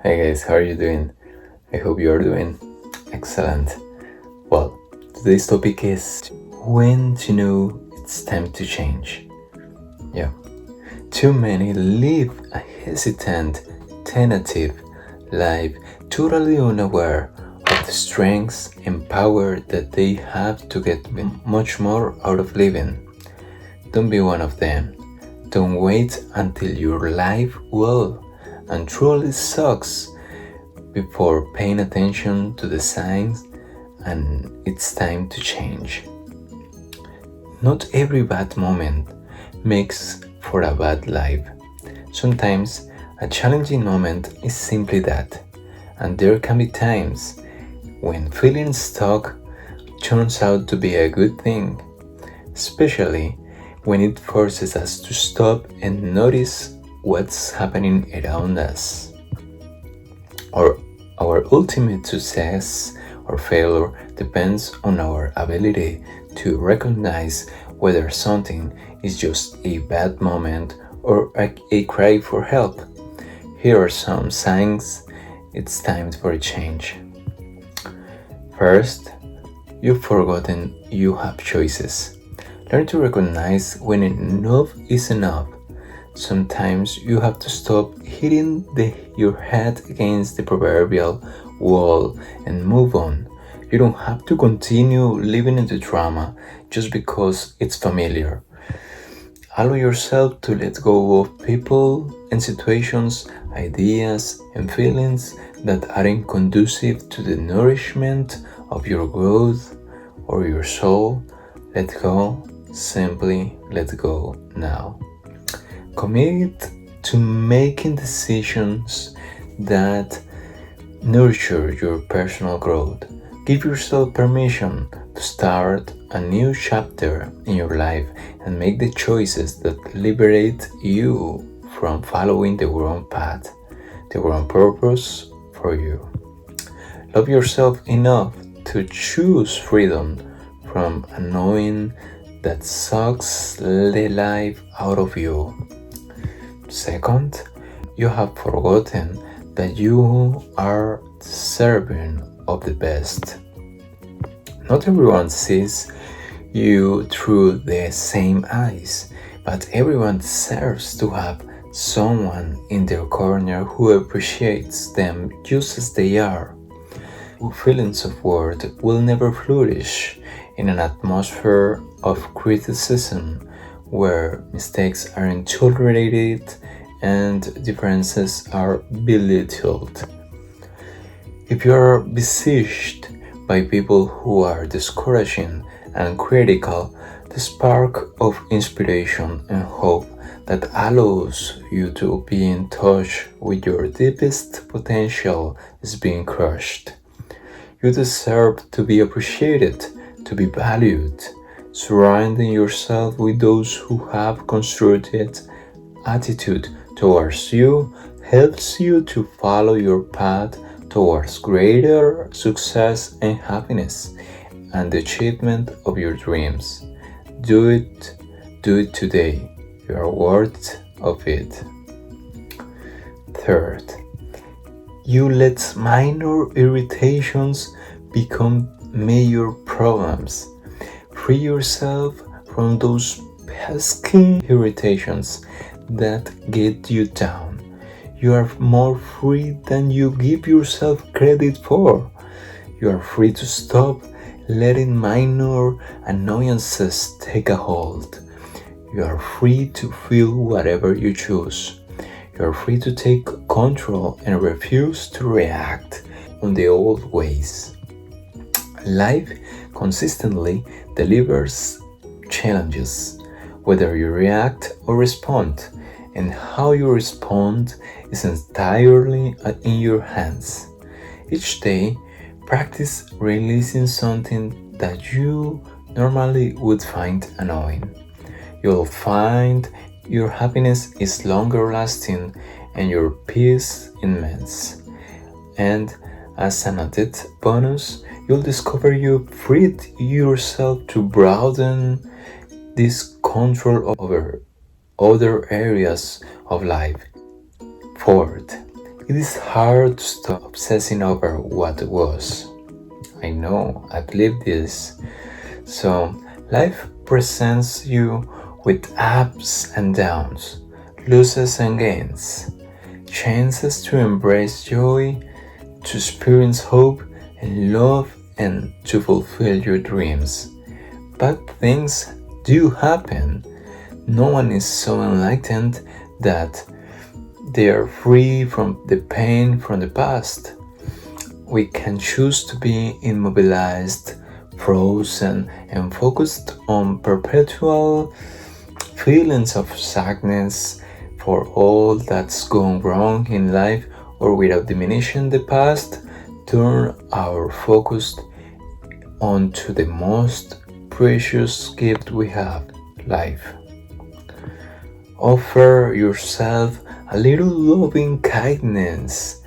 Hi guys, how are you doing? I hope you are doing excellent. Well, today's topic is when to know it's time to change. Yeah, too many live a hesitant, tentative life, totally unaware of the strengths and power that they have to get much more out of living. Don't be one of them. Don't wait until your life well and truly sucks before paying attention to the signs and it's time to change. Not every bad moment makes for a bad life. Sometimes a challenging moment is simply that, and there can be times when feeling stuck turns out to be a good thing, especially when it forces us to stop and notice what's happening around us. Our ultimate success or failure depends on our ability to recognize whether something is just a bad moment or a cry for help. Here are some signs it's time for a change. First, you've forgotten you have choices. Learn to recognize when enough is enough. Sometimes you have to stop hitting your head against the proverbial wall and move on. You don't have to continue living in the drama just because it's familiar. Allow yourself to let go of people and situations, ideas and feelings that aren't conducive to the nourishment of your growth or your soul. Let go. Simply let go now. Commit to making decisions that nurture your personal growth. Give yourself permission to start a new chapter in your life and make the choices that liberate you from following the wrong path, the wrong purpose for you. Love yourself enough to choose freedom from knowing that sucks the life out of you. Second, you have forgotten that you are deserving of the best. Not everyone sees you through the same eyes, but everyone deserves to have someone in their corner who appreciates them just as they are. Feelings of worth will never flourish in an atmosphere of criticism where mistakes aren't tolerated and differences are belittled. If you are besieged by people who are discouraging and critical, the spark of inspiration and hope that allows you to be in touch with your deepest potential is being crushed. You deserve to be appreciated, to be valued. Surrounding yourself with those who have constructive attitude towards you helps you to follow your path towards greater success and happiness and the achievement of your dreams. Do it today. You are worth of it. Third, you let minor irritations become major problems. Free yourself from those pesky irritations that get you down. You are more free than you give yourself credit for. You are free to stop letting minor annoyances take a hold. You are free to feel whatever you choose. You are free to take control and refuse to react on the old ways. Life consistently delivers challenges, whether you react or respond, and how you respond is entirely in your hands. Each day, practice releasing something that you normally would find annoying. You'll find your happiness is longer lasting and your peace immense. And as an added bonus, you'll discover you freed yourself to broaden this control over other areas of life. Fourth, It is hard to stop obsessing over what was. I know, I've lived this. So, life presents you with ups and downs, losses and gains, chances to embrace joy, to experience hope and love, and to fulfill your dreams. Bad things do happen. No one is so enlightened that they are free from the pain from the past. We can choose to be immobilized, frozen, and focused on perpetual feelings of sadness for all that's gone wrong in life, or without diminishing the past, turn our focus onto the most precious gift we have, life. Offer yourself a little loving kindness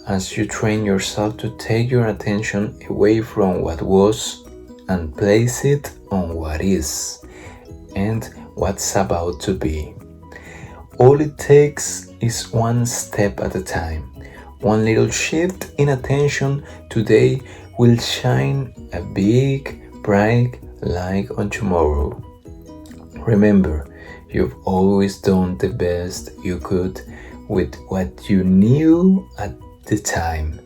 as you train yourself to take your attention away from what was and place it on what is and what's about to be. All it takes is one step at a time. One little shift in attention today will shine a big, bright light on tomorrow. Remember, you've always done the best you could with what you knew at the time.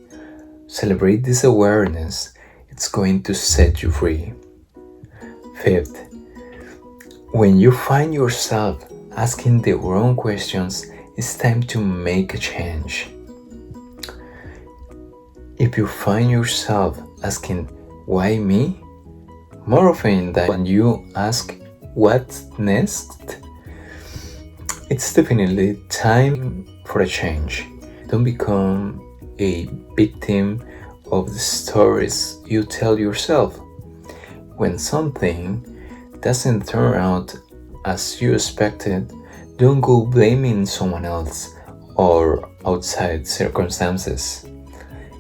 Celebrate this awareness. It's going to set you free. Fifth, when you find yourself asking the wrong questions, it's time to make a change. If you find yourself asking, why me? More often than when you ask, what's next? It's definitely time for a change. Don't become a victim of the stories you tell yourself. When something doesn't turn out as you expected, don't go blaming someone else or outside circumstances.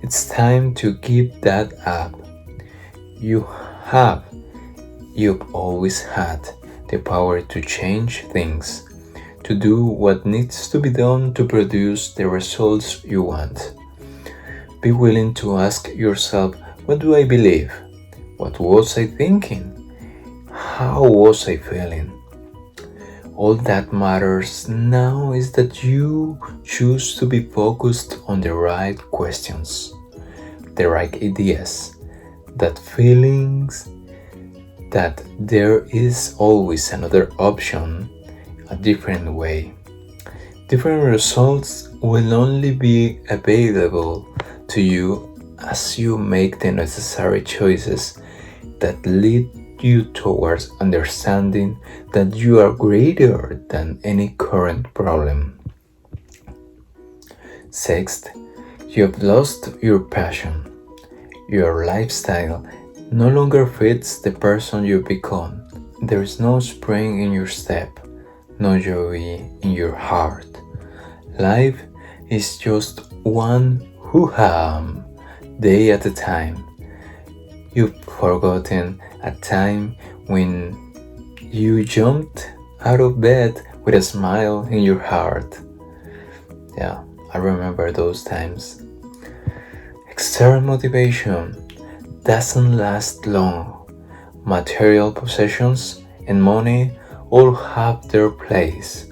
It's time to give that up. You've always had the power to change things, to do what needs to be done to produce the results you want. Be willing to ask yourself, what do I believe? What was I thinking? How was I feeling? All that matters now is that you choose to be focused on the right questions, the right ideas, that feelings, that there is always another option, a different way. Different results will only be available to you as you make the necessary choices that lead you towards understanding that you are greater than any current problem. Sixth, you have lost your passion. Your lifestyle no longer fits the person you become. There is no spring in your step, no joy in your heart. Life is just one hoo-ha day at a time. You've forgotten a time when you jumped out of bed with a smile in your heart. Yeah, I remember those times. External motivation doesn't last long. Material possessions and money all have their place.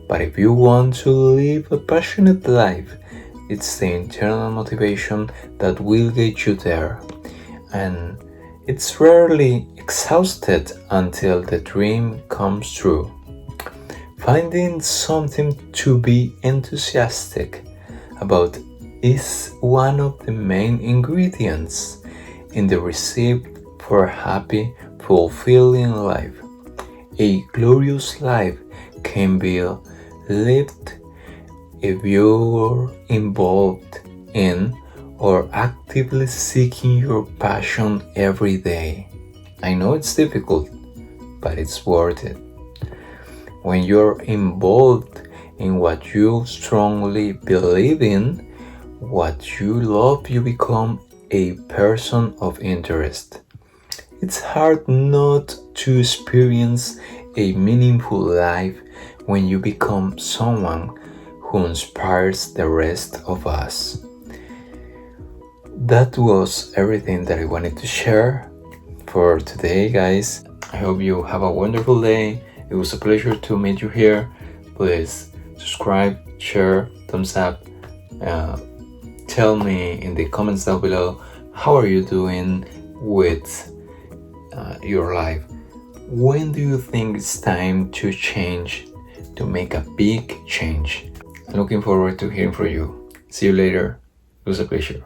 But if you want to live a passionate life, it's the internal motivation that will get you there. And it's rarely exhausted until the dream comes true. Finding something to be enthusiastic about is one of the main ingredients in the recipe for a happy, fulfilling life. A glorious life can be lived if you're involved in or actively seeking your passion every day. I know it's difficult, but it's worth it. When you're involved in what you strongly believe in, what you love, you become a person of interest. It's hard not to experience a meaningful life when you become someone who inspires the rest of us. That was everything that I wanted to share for today, guys. I hope you have a wonderful day. It was a pleasure to meet you here. Please subscribe, share, thumbs up. Tell me in the comments down below, how are you doing with your life? When do you think it's time to change, to make a big change? I'm looking forward to hearing from you. See you later. It was a pleasure.